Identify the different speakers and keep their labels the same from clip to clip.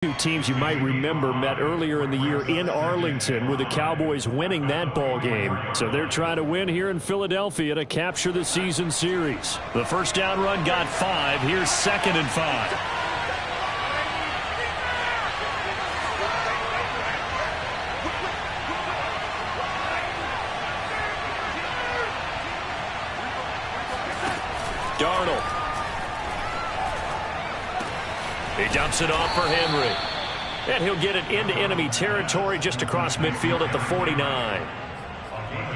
Speaker 1: Two teams you might remember met earlier in the year in Arlington with the Cowboys winning that ball game. So they're trying to win here in Philadelphia to capture the season series. The first down run got 5. Here's 2nd and 5. Darnold. He dumps it off for Henry. And he'll get it into enemy territory just across midfield at the 49.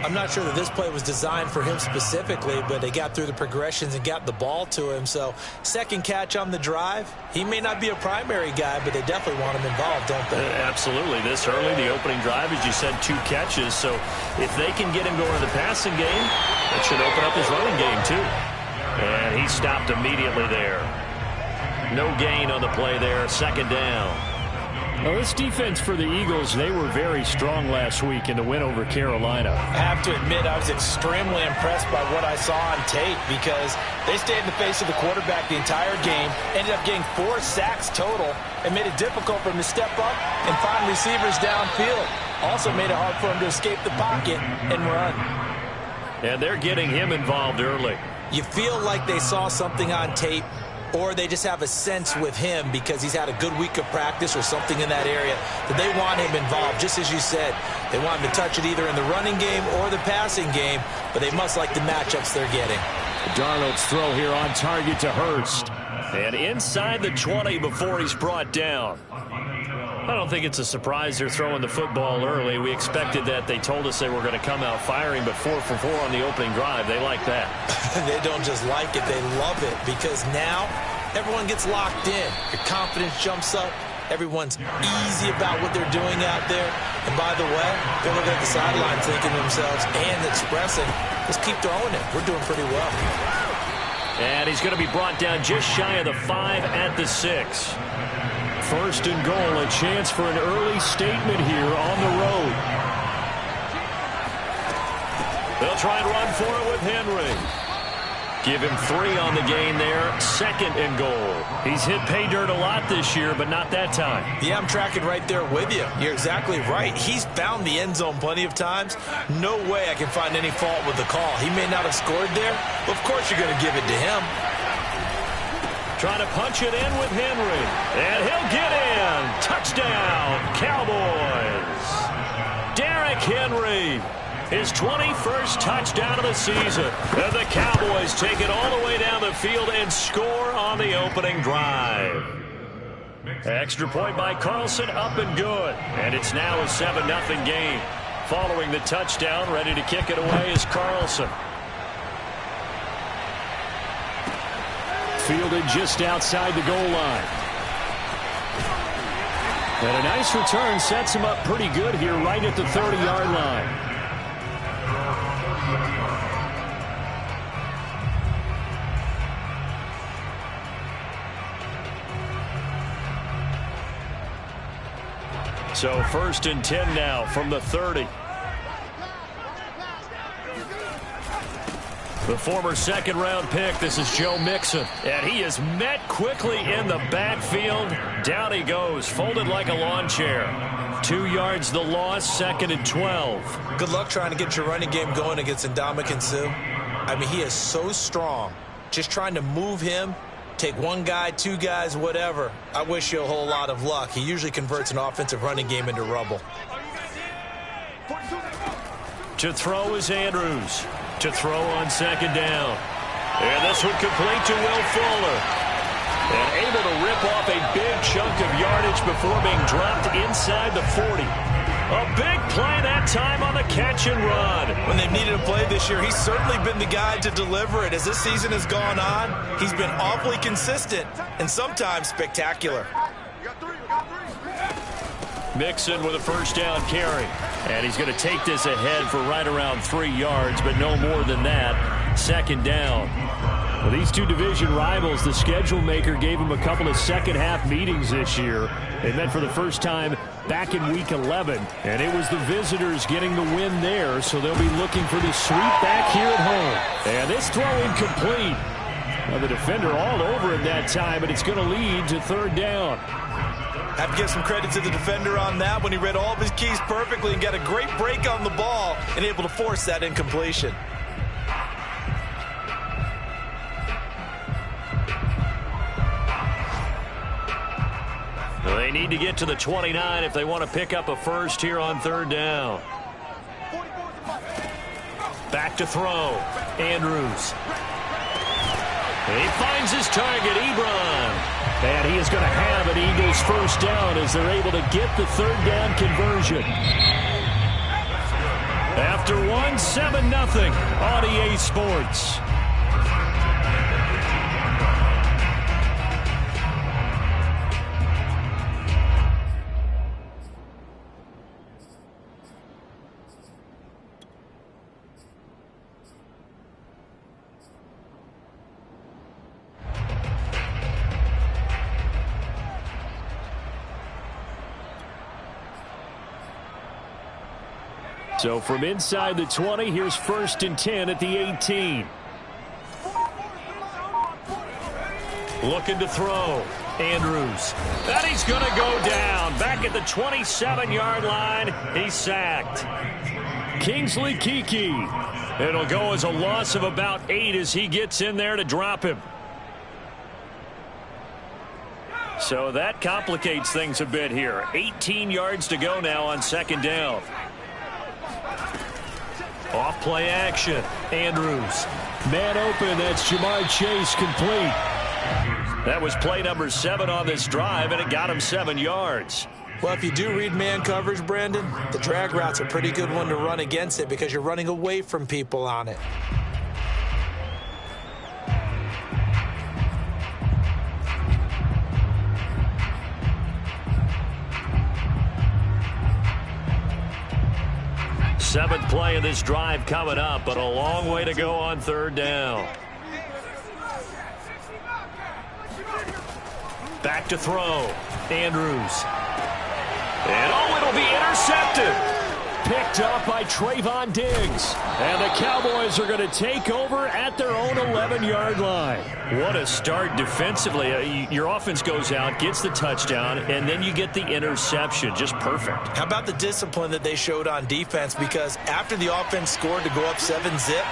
Speaker 2: I'm not sure that this play was designed for him specifically, but they got through the progressions and got the ball to him. So, second catch on the drive. He may not be a primary guy, but they definitely want him involved, don't they?
Speaker 1: Absolutely. This early, the opening drive, as you said, 2 catches. So, if they can get him going in the passing game, that should open up his running game, too. And he stopped immediately there. No gain on the play there. 2nd down. Well, this defense for the Eagles, they were very strong last week in the win over Carolina.
Speaker 2: I have to admit, I was extremely impressed by what I saw on tape because they stayed in the face of the quarterback the entire game, ended up getting 4 sacks total, and made it difficult for him to step up and find receivers downfield. Also made it hard for him to escape the pocket and run.
Speaker 1: And they're getting him involved early.
Speaker 2: You feel like they saw something on tape, or they just have a sense with him because he's had a good week of practice or something in that area that they want him involved. Just as you said, they want him to touch it either in the running game or the passing game, but they must like the matchups they're getting.
Speaker 1: Darnold's throw here on target to Hurst. And inside the 20 before he's brought down. I don't think it's a surprise they're throwing the football early. We expected that. They told us they were going to come out firing, but 4 for 4 on the opening drive. They like that.
Speaker 2: They don't just like it, they love it, because now everyone gets locked in. Your confidence jumps up. Everyone's easy about what they're doing out there. And by the way, they're looking at the sideline thinking to themselves and expressing, let's keep throwing it. We're doing pretty well.
Speaker 1: And he's going to be brought down just shy of the 5 at the 6. 1st and goal, a chance for an early statement here on the road. They'll try and run for it with Henry. Give him 3 on the gain there. 2nd and goal. He's hit pay dirt a lot this year, but not that time.
Speaker 2: Yeah, I'm tracking right there with you. You're exactly right. He's found the end zone plenty of times. No way I can find any fault with the call. He may not have scored there, but of course you're going to give it to him.
Speaker 1: Trying to punch it in with Henry. And he'll get in. Touchdown, Cowboys. Derrick Henry. His 21st touchdown of the season. And the Cowboys take it all the way down the field and score on the opening drive. Extra point by Carlson, up and good. And it's now a 7-0 game. Following the touchdown, ready to kick it away is Carlson. Fielded just outside the goal line. And a nice return sets him up pretty good here right at the 30-yard line. So 1st and 10 now from the 30. The former 2nd-round pick, this is Joe Mixon. And he is met quickly in the backfield. Down he goes, folded like a lawn chair. 2 yards the loss, 2nd and 12.
Speaker 2: Good luck trying to get your running game going against Ndamukong Suh. I mean, he is so strong. Just trying to move him, take 1 guy, 2 guys, whatever. I wish you a whole lot of luck. He usually converts an offensive running game into rubble.
Speaker 1: To throw is Andrews. To throw on 2nd down. And this one complete to Will Fuller. And able to rip off a big chunk of yardage before being dropped inside the 40. A big play that time on the catch and run.
Speaker 2: When they've needed a play this year, he's certainly been the guy to deliver it. As this season has gone on, he's been awfully consistent and sometimes spectacular.
Speaker 1: Mixon with a 1st down carry. And he's going to take this ahead for right around 3 yards, but no more than that. 2nd down. Well, these two division rivals, the schedule maker gave them a couple of second-half meetings this year. They met for the first time back in Week 11, and it was the visitors getting the win there, so they'll be looking for the sweep back here at home. And this throw incomplete. Well, the defender all over him that time, but it's going to lead to 3rd down.
Speaker 2: Have to give some credit to the defender on that when he read all of his keys perfectly and got a great break on the ball and able to force that incompletion.
Speaker 1: Well, they need to get to the 29 if they want to pick up a first here on third down. Back to throw. Andrews. He finds his target, Ebron. And he is going to have an Eagles first down as they're able to get the third down conversion. After one, 7-0 on EA Sports. So from inside the 20, here's 1st and 10 at the 18. Looking to throw. Andrews. And he's going to go down. Back at the 27-yard line. He's sacked. Kingsley Keke. It'll go as a loss of about 8 as he gets in there to drop him. So that complicates things a bit here. 18 yards to go now on 2nd down. Off play action. Andrews. Man open. That's Jamar Chase complete. That was play number 7 on this drive, and it got him 7 yards.
Speaker 2: Well, if you do read man coverage, Brandon, the drag route's a pretty good one to run against it because you're running away from people on it.
Speaker 1: Seventh play of this drive coming up, but a long way to go on 3rd down. Back to throw. Andrews. And oh, it'll be intercepted. Picked up by Trayvon Diggs. And the Cowboys are going to take over at their own 11-yard line. What a start defensively. Your offense goes out, gets the touchdown, and then you get the interception. Just perfect.
Speaker 2: How about the discipline that they showed on defense? Because after the offense scored to go up 7-zip,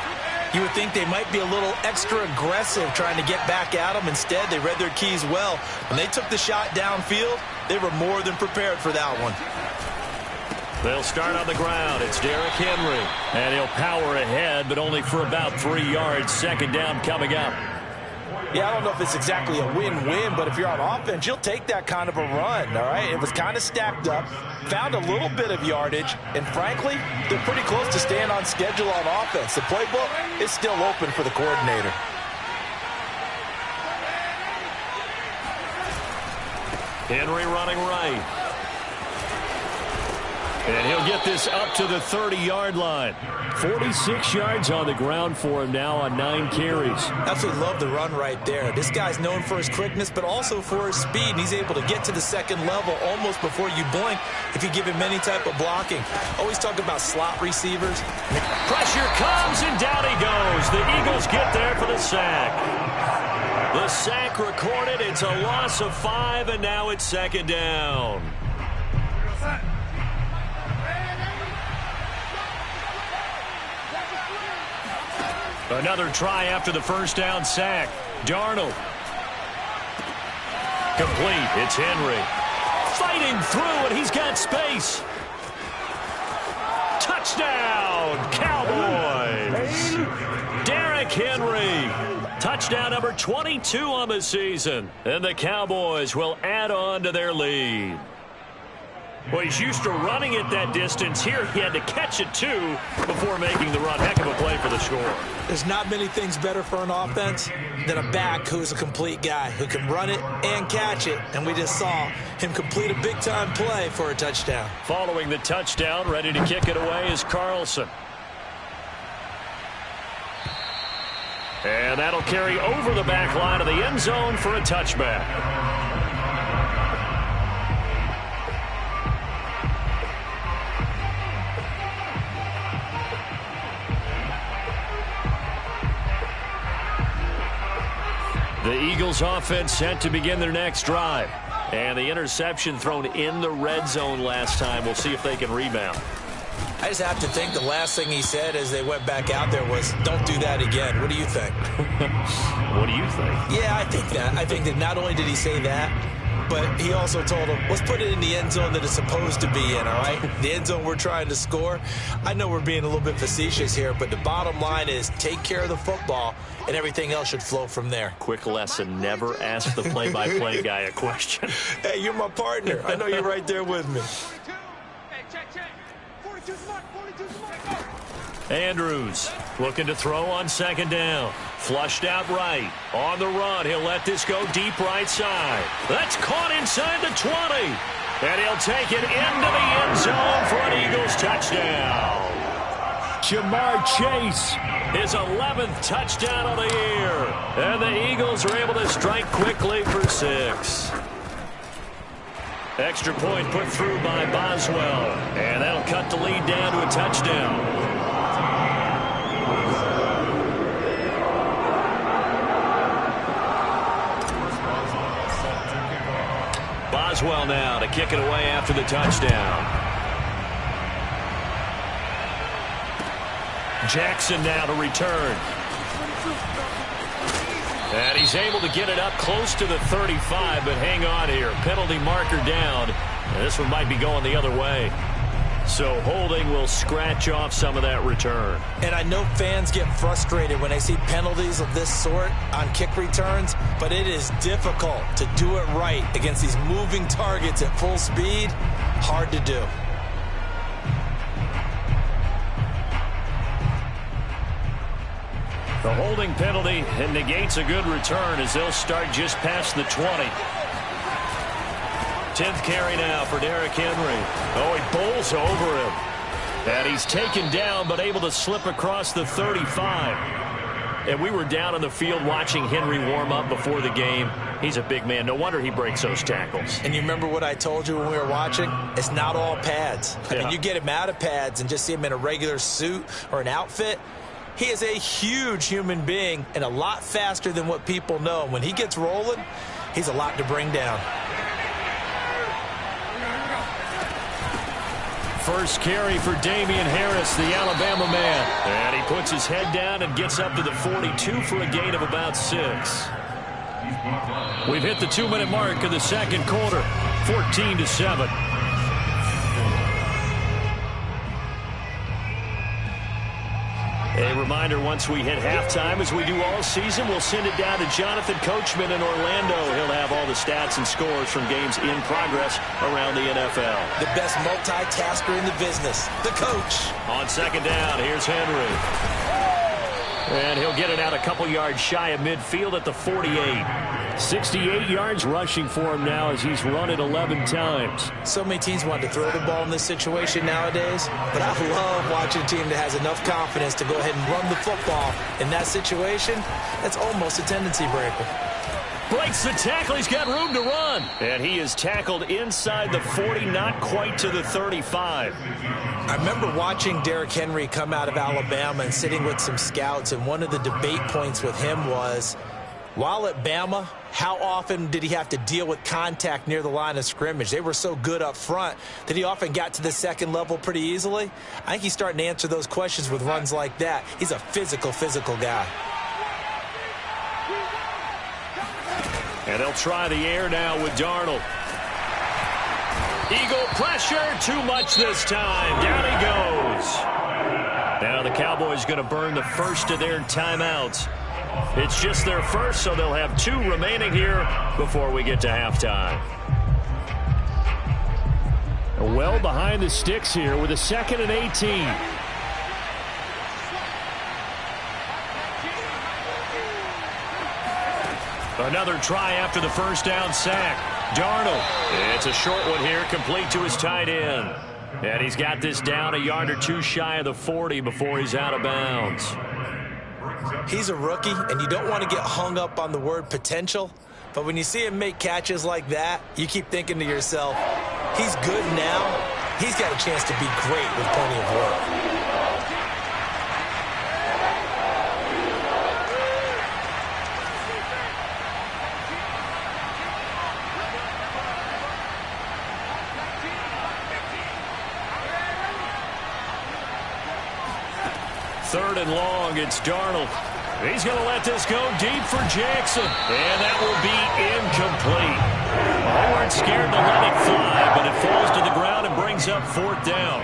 Speaker 2: you would think they might be a little extra aggressive trying to get back at them. Instead, they read their keys well. When they took the shot downfield, they were more than prepared for that one.
Speaker 1: They'll start on the ground. It's Derrick Henry. And he'll power ahead, but only for about 3 yards. 2nd down coming up.
Speaker 2: Yeah, I don't know if it's exactly a win-win, but if you're on offense, you'll take that kind of a run, all right? It was kind of stacked up, found a little bit of yardage, and frankly, they're pretty close to staying on schedule on offense. The playbook is still open for the coordinator.
Speaker 1: Henry running right. And he'll get this up to the 30-yard line. 46 yards on the ground for him now on 9 carries.
Speaker 2: Absolutely love the run right there. This guy's known for his quickness, but also for his speed. And he's able to get to the 2nd level almost before you blink if you give him any type of blocking. Always talk about slot receivers.
Speaker 1: Pressure comes, and down he goes. The Eagles get there for the sack. The sack recorded. It's a loss of 5, and now it's 2nd down. Another try after the 1st down sack. Darnold. Complete. It's Henry. Fighting through, and he's got space. Touchdown, Cowboys. Derrick Henry. Touchdown number 22 on the season. And the Cowboys will add on to their lead. Well, he's used to running it that distance. Here he had to catch it, too, before making the run. Heck of a play for the score.
Speaker 2: There's not many things better for an offense than a back who's a complete guy, who can run it and catch it. And we just saw him complete a big-time play for a touchdown.
Speaker 1: Following the touchdown, ready to kick it away is Carlson. And that'll carry over the back line of the end zone for a touchback. The Eagles offense set to begin their next drive. And the interception thrown in the red zone last time. We'll see if they can rebound.
Speaker 2: I just have to think the last thing he said as they went back out there was, don't do that again. What do you think?
Speaker 1: What do you think?
Speaker 2: Yeah, I think that. I think that not only did he say that, but he also told him, let's put it in the end zone that it's supposed to be in, all right? The end zone we're trying to score. I know we're being a little bit facetious here, but the bottom line is take care of the football, and everything else should flow from there.
Speaker 1: Quick lesson, never ask the play-by-play guy a question.
Speaker 2: Hey, you're my partner. I know you're right there with me.
Speaker 1: Andrews looking to throw on second down. Flushed out right. On the run, he'll let this go deep right side. That's caught inside the 20. And he'll take it into the end zone for an Eagles touchdown. Jamar Chase, his 11th touchdown of the year. And the Eagles are able to strike quickly for 6. Extra point put through by Boswell. And that'll cut the lead down to a touchdown. Boswell now to kick it away after the touchdown. Jackson now to return. And he's able to get it up close to the 35, but hang on here. Penalty marker down. And this one might be going the other way. So holding will scratch off some of that return.
Speaker 2: And I know fans get frustrated when they see penalties of this sort on kick returns, but it is difficult to do it right against these moving targets at full speed. Hard to do.
Speaker 1: The holding penalty negates a good return as they'll start just past the 20. 10th carry now for Derrick Henry. Oh, he bowls over him. And he's taken down but able to slip across the 35. And we were down on the field watching Henry warm up before the game. He's a big man. No wonder he breaks those tackles.
Speaker 2: And you remember what I told you when we were watching? It's not all pads. I mean, you get him out of pads and just see him in a regular suit or an outfit. He is a huge human being and a lot faster than what people know. When he gets rolling, he's a lot to bring down.
Speaker 1: First carry for Damian Harris, the Alabama man. And he puts his head down and gets up to the 42 for a gain of about 6. We've hit the 2-minute mark of the second quarter, 14-7. A reminder, once we hit halftime, as we do all season, we'll send it down to Jonathan Coachman in Orlando. He'll have all the stats and scores from games in progress around the NFL.
Speaker 2: The best multitasker in the business, the coach.
Speaker 1: On second down, here's Henry. And he'll get it out a couple yards shy of midfield at the 48. 68 yards rushing for him now as he's run it 11 times.
Speaker 2: So many teams want to throw the ball in this situation nowadays, but I love watching a team that has enough confidence to go ahead and run the football. In that situation, that's almost a tendency breaker.
Speaker 1: Breaks the tackle. He's got room to run. And he is tackled inside the 40, not quite to the 35.
Speaker 2: I remember watching Derrick Henry come out of Alabama and sitting with some scouts, and one of the debate points with him was, while at Bama, how often did he have to deal with contact near the line of scrimmage? They were so good up front that he often got to the second level pretty easily. I think he's starting to answer those questions with runs like that. He's a physical guy.
Speaker 1: And they'll try the air now with Darnold. Eagle pressure, too much this time. Down he goes. Now the Cowboys going to burn the first of their timeouts. It's just their first, so they'll have 2 remaining here before we get to halftime. Well behind the sticks here with a 2nd and 18. Another try after the first down sack. Darnold. It's a short one here, complete to his tight end. And he's got this down a yard or 2 shy of the 40 before he's out of bounds.
Speaker 2: He's a rookie, and you don't want to get hung up on the word potential. But when you see him make catches like that, you keep thinking to yourself, he's good now. He's got a chance to be great with plenty of work.
Speaker 1: 3rd and long. It's Darnold. He's going to let this go deep for Jackson. And that will be incomplete. They weren't scared to let it fly, but it falls to the ground and brings up 4th down.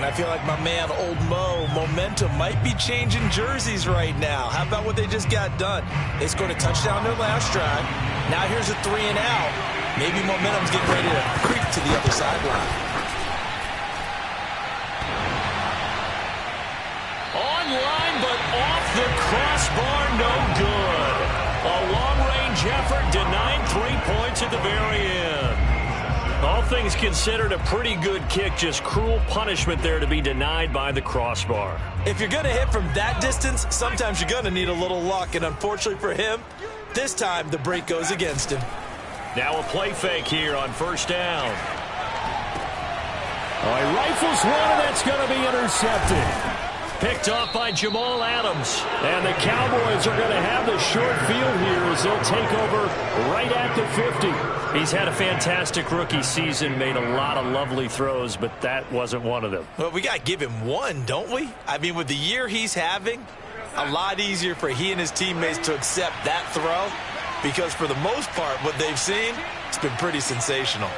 Speaker 2: And I feel like my man, Old Mo, momentum might be changing jerseys right now. How about what they just got done? They scored a touchdown their last drive. Now here's a 3 and out. Maybe momentum's getting ready to creep to the other sideline.
Speaker 1: Online, but off the crossbar, no good. A long-range effort denied 3 points at the very end. All things considered, a pretty good kick, just cruel punishment there to be denied by the crossbar.
Speaker 2: If you're going to hit from that distance, sometimes you're going to need a little luck, and unfortunately for him, this time the break goes against him.
Speaker 1: Now a play fake here on 1st down. Oh, he rifles one, and that's going to be intercepted. Picked off by Jamal Adams. And the Cowboys are going to have the short field here as they'll take over right at the 50. He's had a fantastic rookie season, made a lot of lovely throws, but that wasn't one of them.
Speaker 2: Well, we got to give him one, don't we? I mean, with the year he's having, a lot easier for he and his teammates to accept that throw because for the most part, what they've seen, it's been pretty sensational.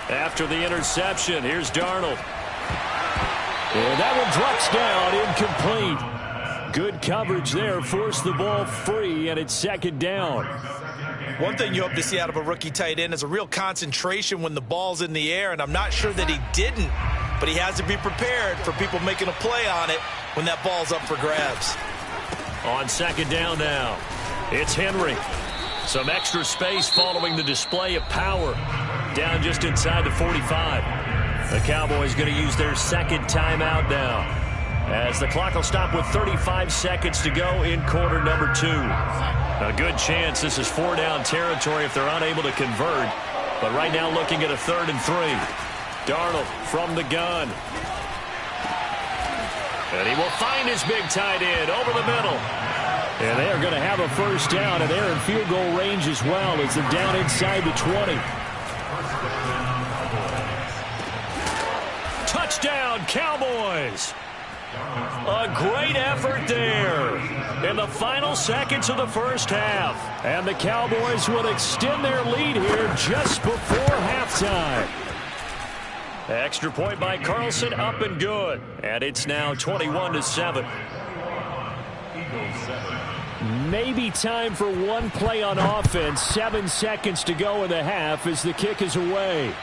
Speaker 1: After the interception, here's Darnold. And that one drops down, incomplete. Good coverage there, forced the ball free, and it's 2nd down.
Speaker 2: One thing you hope to see out of a rookie tight end is a real concentration when the ball's in the air, and I'm not sure that he didn't, but he has to be prepared for people making a play on it when that ball's up for grabs.
Speaker 1: On 2nd down now, it's Henry. Some extra space following the display of power. Down just inside the 45. The Cowboys going to use their 2nd timeout now, as the clock will stop with 35 seconds to go in quarter number 2. A good chance this is 4-down territory if they're unable to convert. But right now looking at a 3rd and 3. Darnold from the gun. And he will find his big tight end over the middle. And they are going to have a 1st down, and they're in field goal range as well as they're down inside the 20. Touchdown, Cowboys. A great effort there in the final seconds of the 1st half. And the Cowboys will extend their lead here just before halftime. Extra point by Carlson, up and good. And it's now 21-7. Maybe time for one play on offense. 7 seconds to go in the half as the kick is away.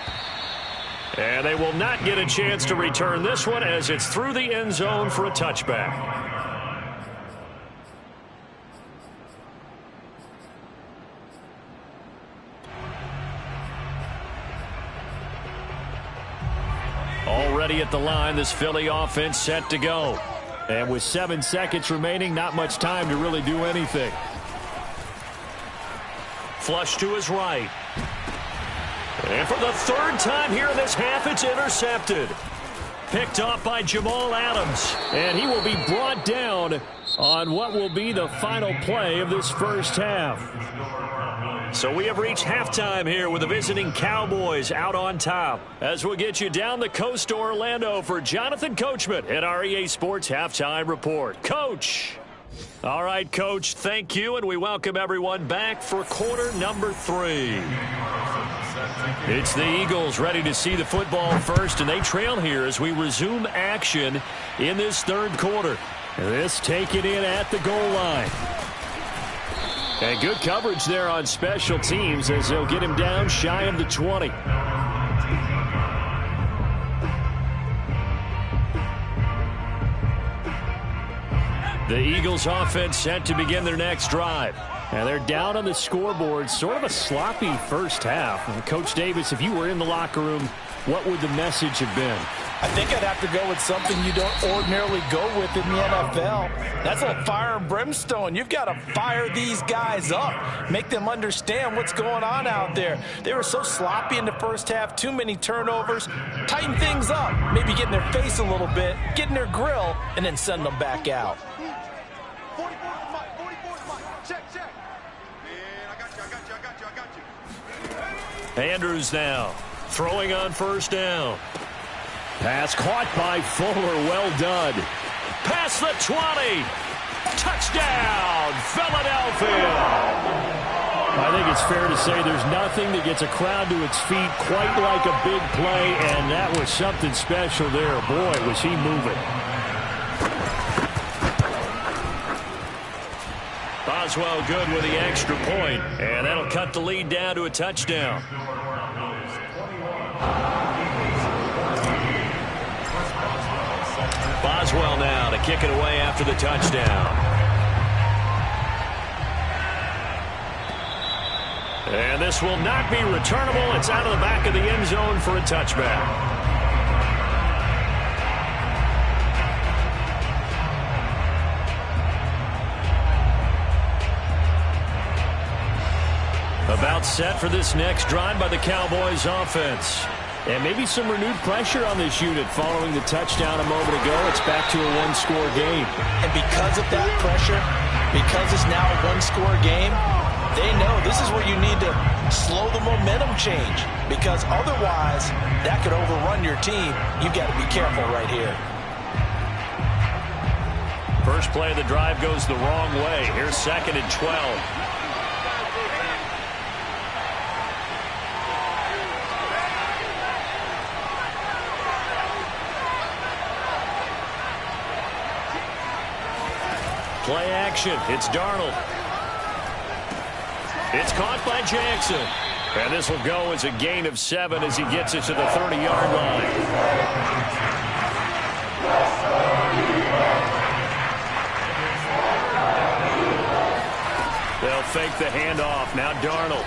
Speaker 1: And they will not get a chance to return this one as it's through the end zone for a touchback. Already at the line, this Philly offense set to go. And with 7 seconds remaining, not much time to really do anything. Flush to his right. And for the 3rd time here in this half, it's intercepted. Picked off by Jamal Adams. And he will be brought down on what will be the final play of this 1st half. So we have reached halftime here with the visiting Cowboys out on top. As we'll get you down the coast to Orlando for Jonathan Coachman at our EA Sports Halftime Report. Coach. All right, Coach, thank you, and we welcome everyone back for quarter number 3. It's the Eagles ready to see the football first, and they trail here as we resume action in this 3rd quarter. This taken in at the goal line. And good coverage there on special teams as they'll get him down shy of the 20. The Eagles offense set to begin their next drive. And they're down on the scoreboard. Sort of a sloppy 1st half. And Coach Davis, if you were in the locker room, what would the message have been?
Speaker 2: I think I'd have to go with something you don't ordinarily go with in the NFL. That's a fire and brimstone. You've got to fire these guys up. Make them understand what's going on out there. They were so sloppy in the 1st half. Too many turnovers. Tighten things up. Maybe get in their face a little bit. Get in their grill. And then send them back out.
Speaker 1: Andrews now throwing on 1st down. Pass caught by Fuller. Well done. Past the 20. Touchdown, Philadelphia. I think it's fair to say there's nothing that gets a crowd to its feet quite like a big play, and that was something special there. Boy, was he moving. Boswell good with the extra point, and that'll cut the lead down to a touchdown. Boswell now to kick it away after the touchdown. And this will not be returnable. It's out of the back of the end zone for a touchback. About set for this next drive by the Cowboys offense. And maybe some renewed pressure on this unit following the touchdown a moment ago. It's back to a one-score game.
Speaker 2: And because of that pressure, because it's now a one-score game, they know this is where you need to slow the momentum change, because otherwise that could overrun your team. You've got to be careful right here.
Speaker 1: First play of the drive goes the wrong way. Here's 2nd and 12. Play action. It's Darnold. It's caught by Jackson. And this will go as a gain of 7 as he gets it to the 30-yard line. They'll fake the handoff. Now Darnold.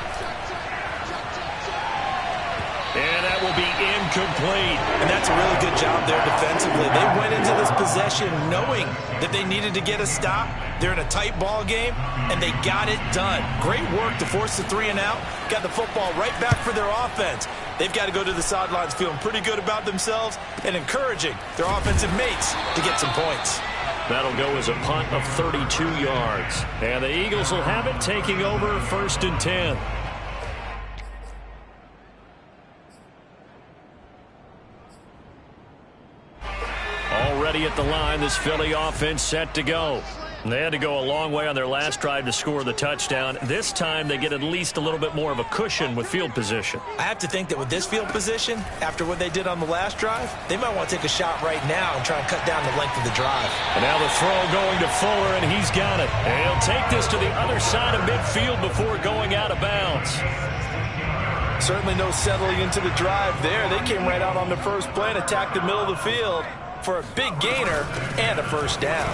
Speaker 1: And that will be incomplete.
Speaker 2: And that's a really good job there defensively. They went into this possession knowing that they needed to get a stop. They're in a tight ball game, and they got it done. Great work to force the 3 and out. Got the football right back for their offense. They've got to go to the sidelines feeling pretty good about themselves and encouraging their offensive mates to get some points.
Speaker 1: That'll go as a punt of 32 yards. And the Eagles will have it, taking over 1st and 10. Already at the line, this Philly offense set to go. They had to go a long way on their last drive to score the touchdown. This time they get at least a little bit more of a cushion with field position.
Speaker 2: I have to think that with this field position, after what they did on the last drive, they might want to take a shot right now and try and cut down the length of the drive.
Speaker 1: And now the throw going to Fuller, and he's got it. And he'll take this to the other side of midfield before going out of bounds.
Speaker 2: Certainly no settling into the drive there. They came right out on the first play and attacked the middle of the field for a big gainer and a first down.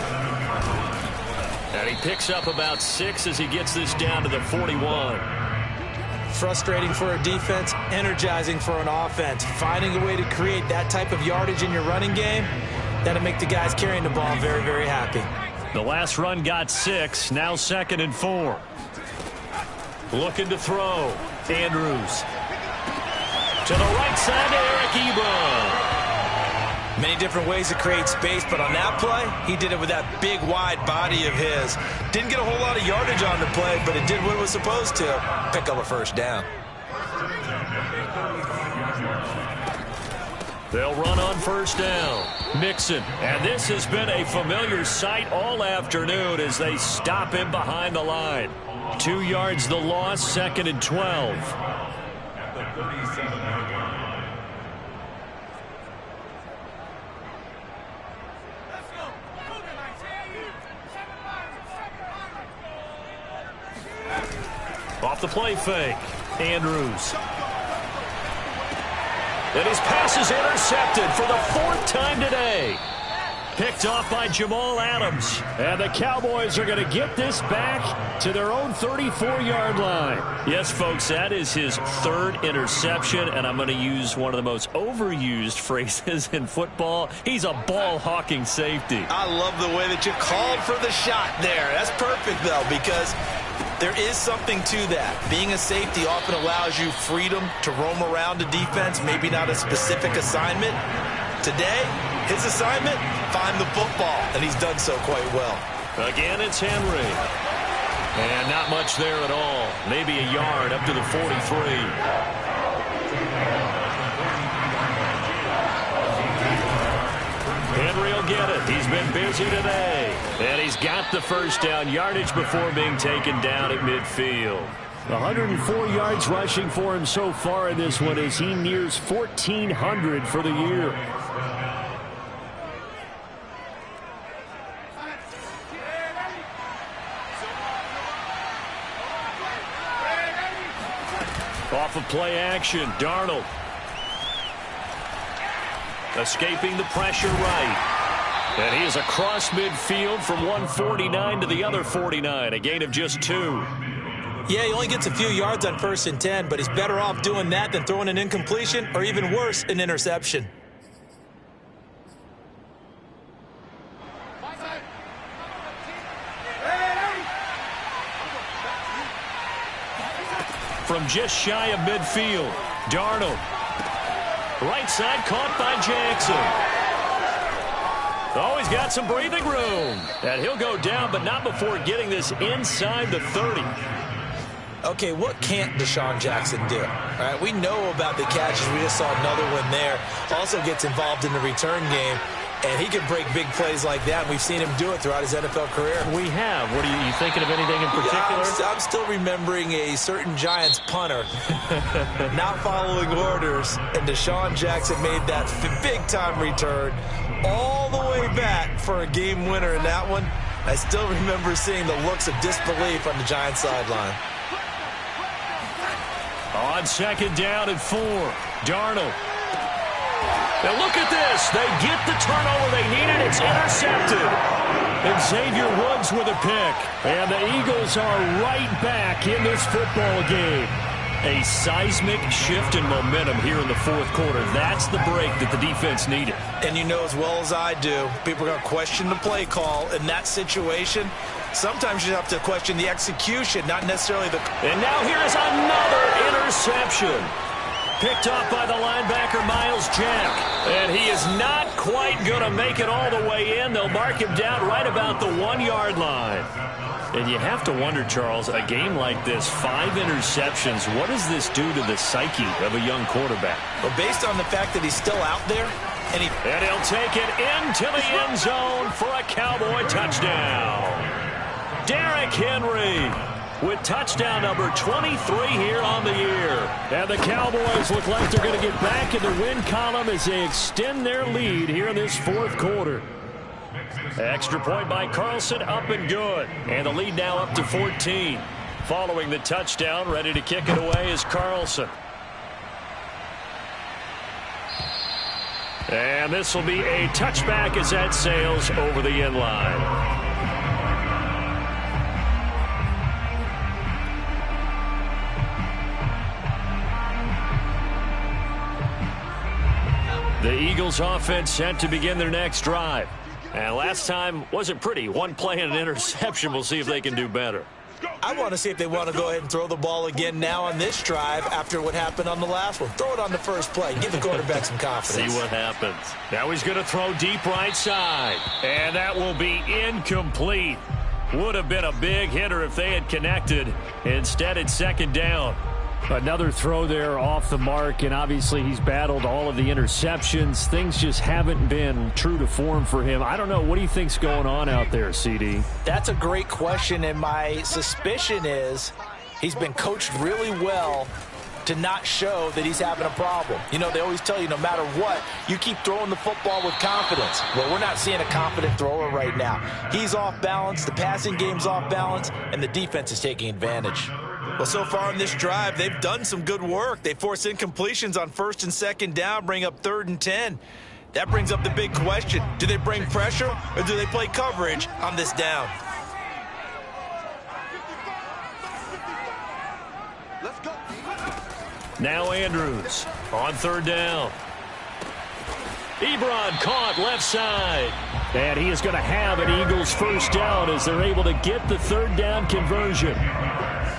Speaker 1: And he picks up about 6 as he gets this down to the 41.
Speaker 2: Frustrating for a defense, energizing for an offense. Finding a way to create that type of yardage in your running game, that'll make the guys carrying the ball very, very happy.
Speaker 1: The last run got 6, now 2nd and 4. Looking to throw. Andrews. To the right side to Eric Ebron.
Speaker 2: Many different ways to create space, but on that play, he did it with that big, wide body of his. Didn't get a whole lot of yardage on the play, but it did what it was supposed to. Pick up a first down.
Speaker 1: They'll run on first down. Mixon. And this has been a familiar sight all afternoon as they stop him behind the line. 2 yards the loss, 2nd and 12. Off the play fake. Andrews. And his pass is intercepted for the 4th time today. Picked off by Jamal Adams. And the Cowboys are going to get this back to their own 34-yard line. Yes, folks, that is his 3rd interception, and I'm going to use one of the most overused phrases in football. He's a ball-hawking safety.
Speaker 2: I love the way that you called for the shot there. That's perfect, though, because there is something to that. Being a safety often allows you freedom to roam around a defense, maybe not a specific assignment. Today, his assignment, find the football, and he's done so quite well.
Speaker 1: Again, it's Henry. And not much there at all. Maybe a yard up to the 43. He's been busy today. And he's got the first down yardage before being taken down at midfield. 104 yards rushing for him so far in this one as he nears 1,400 for the year. Off of play action, Darnold. Escaping the pressure right. And he is across midfield from 149 to the other 49, a gain of just 2.
Speaker 2: Yeah, he only gets a few yards on 1st and 10, but he's better off doing that than throwing an incompletion or even worse, an interception.
Speaker 1: From just shy of midfield, Darnold. Right side caught by Jackson. Oh, he's got some breathing room. And he'll go down, but not before getting this inside the 30.
Speaker 2: Okay, what can't Deshaun Jackson do? All right, we know about the catches. We just saw another one there. Also gets involved in the return game, and he can break big plays like that. We've seen him do it throughout his NFL career.
Speaker 1: We have. What are you thinking of anything in particular?
Speaker 2: I'm still remembering a certain Giants punter not following orders, and Deshaun Jackson made that big-time return all the way back for a game winner in that one. I still remember seeing the looks of disbelief on the Giants sideline.
Speaker 1: On 2nd down and 4, Darnold. Now look at this. They get the turnover they needed. It's intercepted. And Xavier Woods with a pick. And the Eagles are right back in this football game. A seismic shift in momentum here in the 4th quarter. That's the break that the defense needed. And you know as well as I do, people are going to question the play call in that situation. Sometimes you have to question the execution, not necessarily the... And now here's another interception. Picked off by the linebacker, Miles Jack. And he is not quite going to make it all the way in. They'll mark him down right about the 1-yard line. And you have to wonder, Charles, a game like this, 5 interceptions, what does this do to the psyche of a young quarterback? Well, based on the fact that he's still out there, and he'll take it into the end zone for a Cowboy touchdown. Derrick Henry with touchdown number 23 here on the year. And the Cowboys look like they're going to get back in the win column as they extend their lead here in this 4th quarter. Extra point by Carlson, up and good. And the lead now up to 14. Following the touchdown, ready to kick it away is Carlson. And this will be a touchback as that sails over the end line. The Eagles offense set to begin their next drive. And last time wasn't pretty. One play and an interception. We'll see if they can do better.
Speaker 2: I want to see if they want to go ahead and throw the ball again now on this drive after what happened on the last one. Throw it on the first play. Give the quarterback some confidence.
Speaker 1: See what happens. Now he's going to throw deep right side. And that will be incomplete. Would have been a big hitter if they had connected. Instead, it's 2nd down. Another throw there off the mark, and obviously he's battled all of the interceptions. Things just haven't been true to form for him. I don't know. What do you think's going on out there, CD?
Speaker 2: That's a great question, and my suspicion is he's been coached really well to not show that he's having a problem. You know, they always tell you no matter what, you keep throwing the football with confidence. Well, we're not seeing a confident thrower right now. He's off balance, the passing game's off balance, and the defense is taking advantage. Well, so far in this drive, they've done some good work. They force incompletions on 1st and 2nd down, bring up 3rd and 10. That brings up the big question. Do they bring pressure or do they play coverage on this down?
Speaker 1: Let's go. Now Andrews on 3rd down. Ebron caught left side. And he is going to have an Eagles first down as they're able to get the 3rd down conversion.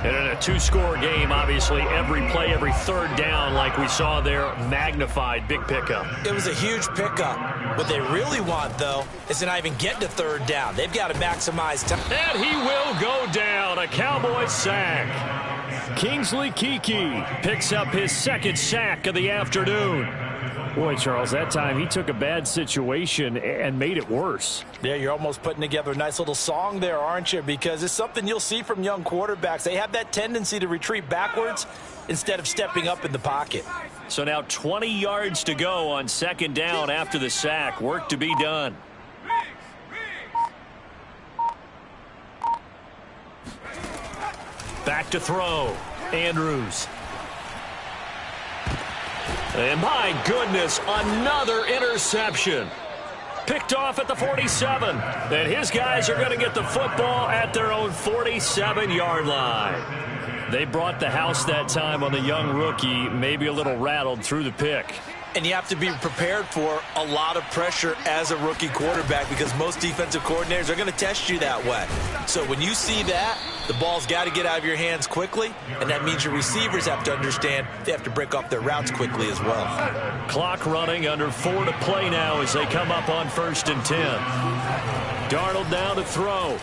Speaker 1: And in a 2-score game, obviously, every play, every 3rd down, like we saw there, magnified, big pickup.
Speaker 2: It was a huge pickup. What they really want, though, is to not even get to 3rd down. They've got to maximize time.
Speaker 1: And he will go down, a Cowboy sack. Kingsley Keke picks up his 2nd sack of the afternoon. Boy, Charles, that time he took a bad situation and made it worse.
Speaker 2: Yeah, you're almost putting together a nice little song there, aren't you? Because it's something you'll see from young quarterbacks. They have that tendency to retreat backwards instead of stepping up in the pocket.
Speaker 1: So now 20 yards to go on second down after the sack. Work to be done. Back to throw. Andrews. And my goodness, another interception. Picked off at the 47. And his guys are going to get the football at their own 47-yard line. They brought the house that time on the young rookie, maybe a little rattled through the pick.
Speaker 2: And you have to be prepared for a lot of pressure as a rookie quarterback because most defensive coordinators are going to test you that way. So when you see that, the ball's got to get out of your hands quickly, and that means your receivers have to understand they have to break off their routes quickly as well.
Speaker 1: Clock running, under 4 to play now as they come up on 1st and 10. Darnold now to throw.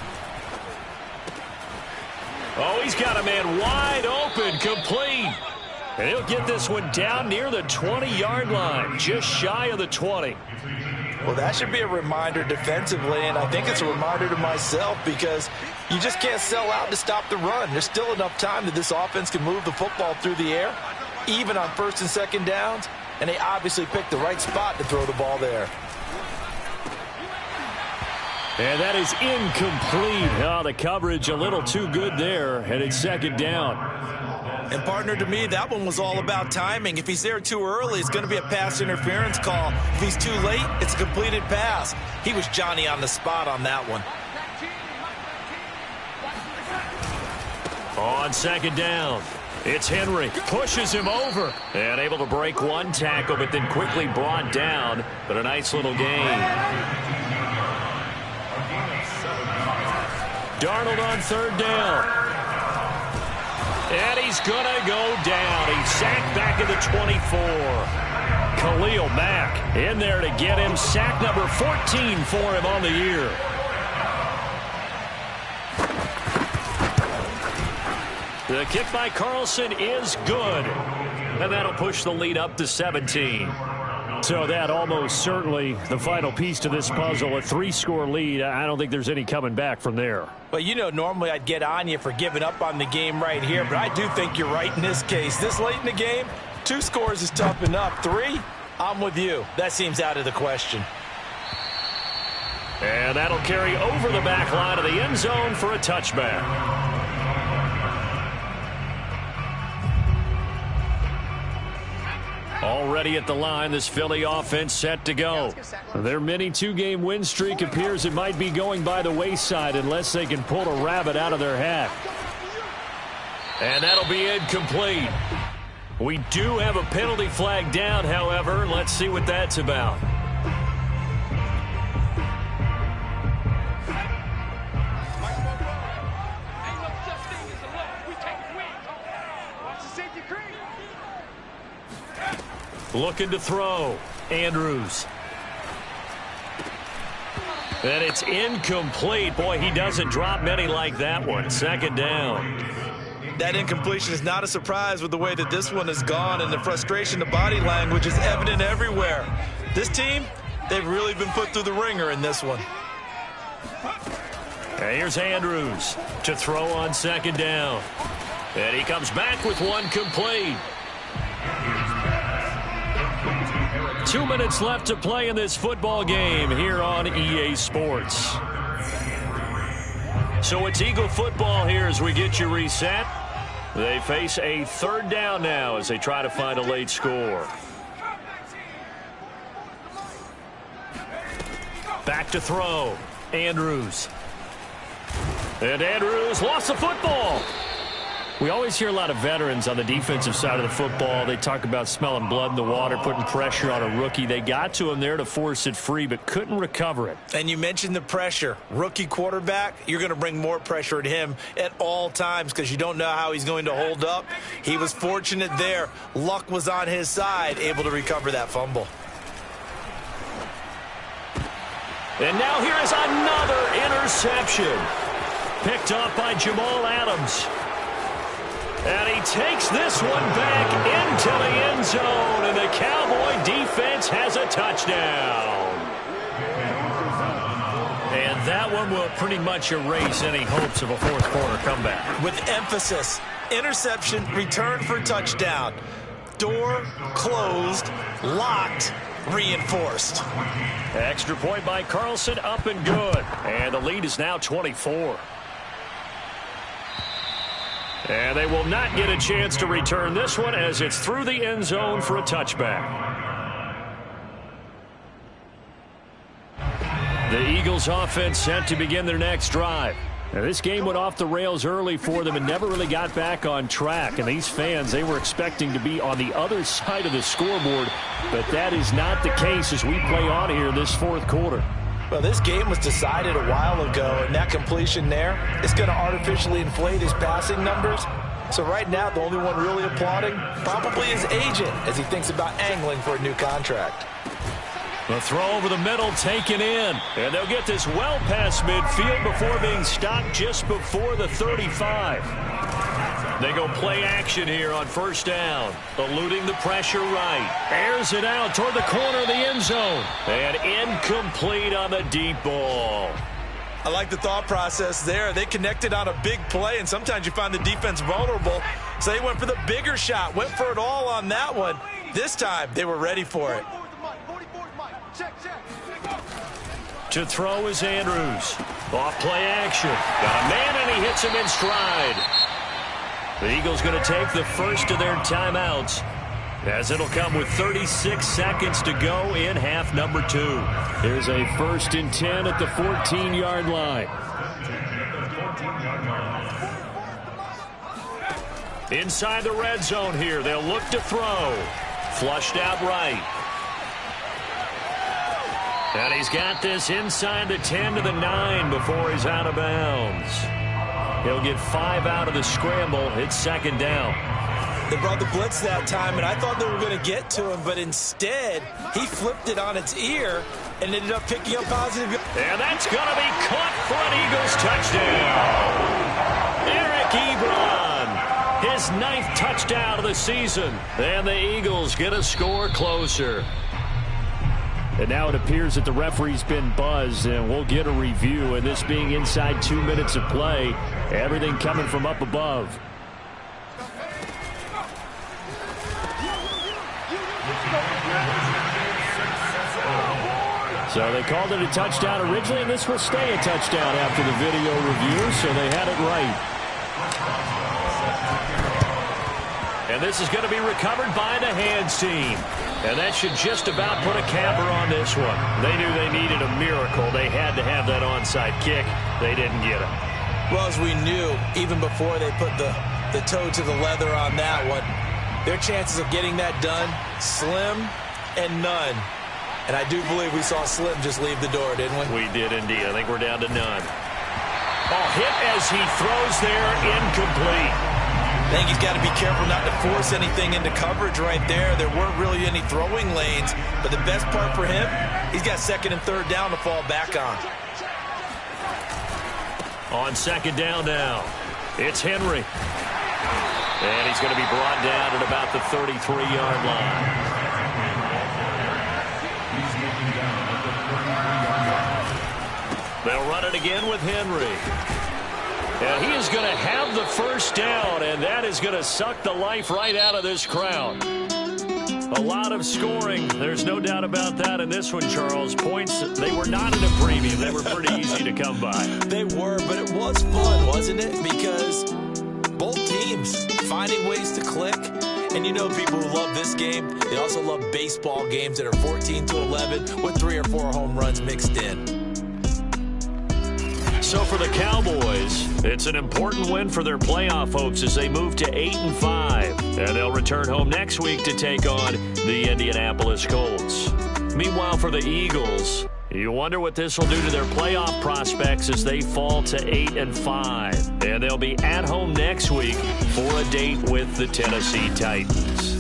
Speaker 1: Oh, he's got a man wide open, complete. And he'll get this one down near the 20-yard line, just shy of the 20.
Speaker 2: Well, that should be a reminder defensively, and I think it's a reminder to myself because you just can't sell out to stop the run. There's still enough time that this offense can move the football through the air, even on 1st and 2nd downs, and they obviously picked the right spot to throw the ball there.
Speaker 1: And that is incomplete. Oh, the coverage a little too good there, and it's 2nd down.
Speaker 2: And, partner, to me, that one was all about timing. If he's there too early, it's going to be a pass interference call. If he's too late, it's a completed pass. He was Johnny on the spot on that one.
Speaker 1: On 2nd down, it's Henry. Pushes him over. And able to break one tackle, but then quickly brought down. But a nice little gain. Darnold on 3rd down. And he's going to go down. He's sacked back at the 24. Khalil Mack in there to get him. Sack number 14 for him on the year. The kick by Carlson is good. And that'll push the lead up to 17. So that almost certainly the final piece to this puzzle, a 3-score lead. I don't think there's any coming back from there.
Speaker 2: Well, you know, normally I'd get on you for giving up on the game right here, but I do think you're right in this case. This late in the game, 2 scores is tough enough. 3, I'm with you. That seems out of the question.
Speaker 1: And that'll carry over the back line of the end zone for a touchback. Already at the line, this Philly offense set to go. Their mini 2-game win streak appears it might be going by the wayside unless they can pull a rabbit out of their hat. And that'll be incomplete. We do have a penalty flag down, however. Let's see what that's about. Looking to throw. Andrews. And it's incomplete. Boy, he doesn't drop many like that one. 2nd down.
Speaker 2: That incompletion is not a surprise with the way that this one has gone, and the frustration, the body language is evident everywhere. This team, they've really been put through the ringer in this one.
Speaker 1: And here's Andrews to throw on 2nd down. And he comes back with one complete. 2 minutes left to play in this football game here on EA Sports. So it's Eagle football here as we get you reset. They face a 3rd down now as they try to find a late score. Back to throw. Andrews. And Andrews lost the football. We always hear a lot of veterans on the defensive side of the football. They talk about smelling blood in the water, putting pressure on a rookie. They got to him there to force it free, but couldn't recover it.
Speaker 2: And you mentioned the pressure. Rookie quarterback, you're going to bring more pressure at him at all times because you don't know how he's going to hold up. He was fortunate there. Luck was on his side, able to recover that fumble.
Speaker 1: And now here is another interception. Picked off by Jamal Adams. And he takes this one back into the end zone, and the Cowboy defense has a touchdown. And that one will pretty much erase any hopes of a fourth quarter comeback.
Speaker 2: With emphasis, interception, return for touchdown. Door closed, locked, reinforced.
Speaker 1: Extra point by Carlson, up and good. And the lead is now 24. And they will not get a chance to return this one as it's through the end zone for a touchback. The Eagles offense set to begin their next drive. Now, this game went off the rails early for them and never really got back on track. And these fans, they were expecting to be on the other side of the scoreboard, but that is not the case as we play on here in this fourth quarter.
Speaker 2: Well, this game was decided a while ago, and that completion there is going to artificially inflate his passing numbers. So right now, the only one really applauding probably his agent as he thinks about angling for a new contract.
Speaker 1: The throw over the middle taken in. And they'll get this well past midfield before being stopped just before the 35. They go play action here on first down. Eluding the pressure right. Airs it out toward the corner of the end zone. And incomplete on the deep ball.
Speaker 2: I like the thought process there. They connected on a big play, and sometimes you find the defense vulnerable. So they went for the bigger shot, went for it all on that one. This time, they were ready for it.
Speaker 1: To throw is Andrews. Off play action. Got a man, and he hits him in stride. The Eagles going to take the first of their timeouts, as it'll come with 36 seconds to go in half number 2. Here's a 1st and 10 at the 14-yard line. Inside the red zone here. They'll look to throw. Flushed out right. And he's got this inside the 10 to the 9 before he's out of bounds. He'll get 5 out of the scramble. It's second down.
Speaker 2: They brought the blitz that time, and I thought they were going to get to him, but instead, he flipped it on its ear and ended up picking up positive.
Speaker 1: And that's going to be caught for an Eagles touchdown. Eric Ebron, his 9th touchdown of the season. And the Eagles get a score closer. And now it appears that the referee's been buzzed, and we'll get a review. And this being inside 2 minutes of play, everything coming from up above. So they called it a touchdown originally, and this will stay a touchdown after the video review, so they had it right. And this is going to be recovered by the hands team. And that should just about put a capper on this one. They knew they needed a miracle. They had to have that onside kick. They didn't get it.
Speaker 2: Well, as we knew, even before they put the toe to the leather on that one, their chances of getting that done, slim and none. And I do believe we saw Slim just leave the door, didn't we?
Speaker 1: We did indeed. I think we're down to none. Oh, hit as he throws there, incomplete.
Speaker 2: I think he's got to be careful not to force anything into coverage right there. There weren't really any throwing lanes, but the best part for him, he's got 2nd and 3rd down to fall back on.
Speaker 1: On 2nd down now, it's Henry. And he's going to be brought down at about the 33-yard line. They'll run it again with Henry. And he is going to have the first down, and that is going to suck the life right out of this crowd. A lot of scoring. There's no doubt about that in this one, Charles. Points, they were not in a premium. They were pretty easy to come by.
Speaker 2: They were, but it was fun, wasn't it? Because both teams finding ways to click. And you know people who love this game, they also love baseball games that are 14-11 with 3 or 4 home runs mixed in.
Speaker 1: So for the Cowboys, it's an important win for their playoff hopes as they move to 8-5. And they'll return home next week to take on the Indianapolis Colts. Meanwhile, for the Eagles, you wonder what this will do to their playoff prospects as they fall to 8-5. And they'll be at home next week for a date with the Tennessee Titans.